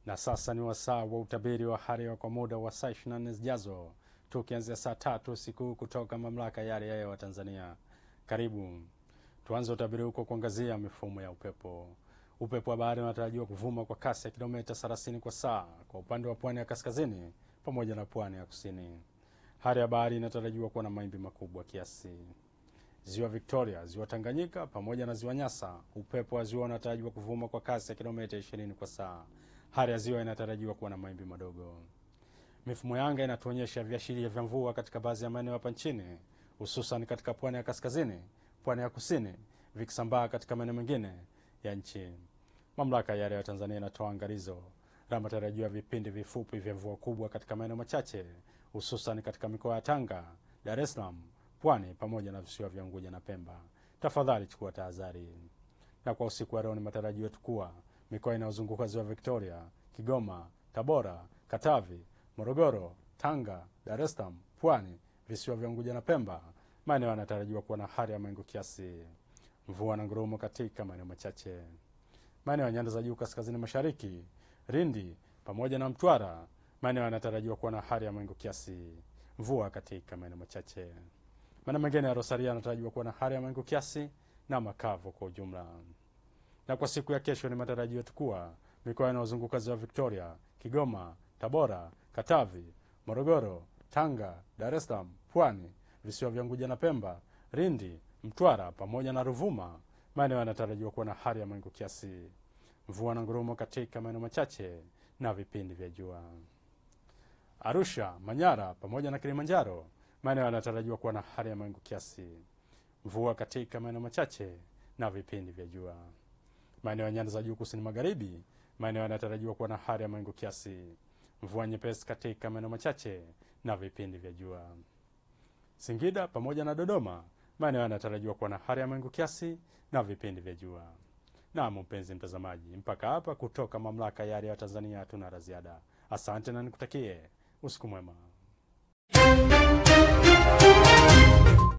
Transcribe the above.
Na sasa ni wasaa wa utabiri wa hali ya hewa kwa muda wa saa 24 zijazo, tukianzia saa 3 usiku kutoka Mamlaka ya Hali ya Hewa Tanzania. Karibu. Tuanze utabiri huko kuangazia mifumo ya upepo. Upepo wa bahari unatarajiwa kuvuma kwa kasi ya kilomita 30 kwa saa kwa upande wa pwani ya kaskazini pamoja na pwani ya kusini. Hali ya bahari inatarajiwa kuwa na mawimbi makubwa kiasi. Ziwa Victoria, Ziwa Tanganyika pamoja na Ziwa Nyasa, upepo wa ziwa unatarajiwa kuvuma kwa kasi ya kilomita 20 kwa saa. Hali ya ziwa inatarajiwa kuwa na mawimbi madogo. Mifumo ya anga inatuonyesha viashiria vya mvua katika baadhi ya maeneo hapa nchini, hususan katika pwani ya kaskazini, pwani ya kusini, vikisambaa katika maeneo mengine ya nchi. Mamlaka ya Hali ya Hewa Tanzania inatoa angalizo la matarajio ya vipindi vifupi vya mvua kubwa katika maeneo machache, hususan katika mikoa ya Tanga, Dar es Salaam, Pwani pamoja na visiwa vya Unguja na Pemba. Tafadhali chukua tahadhari. Na kwa usiku wa leo ni matarajio yetu kuwa mikoa inayozunguka Ziwa Victoria, Kigoma, Tabora, Katavi, Morogoro, Tanga, Dar es Salaam, Pwani, visiwa vya Unguja na Pemba, maeneo yanatarajiwa kuwa na hali ya mawingu kiasi, mvua na ngurumo katika maeneo machache. Maeneo ya nyanda za juu kaskazini mashariki, Lindi pamoja na Mtwara, maeneo yanatarajiwa kuwa na hali ya mawingu kiasi, mvua katika maeneo machache. Maeneo mengine ya Rosaria yanatarajiwa kuwa na hali ya mawingu kiasi na makavu kwa ujumla. Na kwa siku ya kesho ni matarajio yetu kuwa mikoa inayozunguka Ziwa Victoria, Kigoma, Tabora, Katavi, Morogoro, Tanga, Dar es Salaam, Pwani, visiwa vya Unguja na Pemba, Lindi, Mtwara pamoja na Ruvuma, maeneo yanatarajiwa kuwa na hali ya mawingu kiasi, mvua na ngurumo katika maeneo machache na vipindi vya jua. Arusha, Manyara pamoja na Kilimanjaro, maeneo yanatarajiwa kuwa na hali ya mawingu kiasi, mvua katika maeneo machache na vipindi vya jua. Maeneo ya nyanda za juu kusini magharibi, maeneo yanatarajiwa kuwa na hali ya mawingu kiasi, mvua nyepesi katika maeneo machache na vipindi vya jua. Singida pamoja na Dodoma, maeneo yanatarajiwa kuwa na hali ya mawingu kiasi na vipindi vya jua. Na mpenzi mtazamaji, mpaka hapa kutoka Mamlaka ya Hali ya Hewa Tanzania hatuna la ziada. Asante na nikutakie usiku mwema.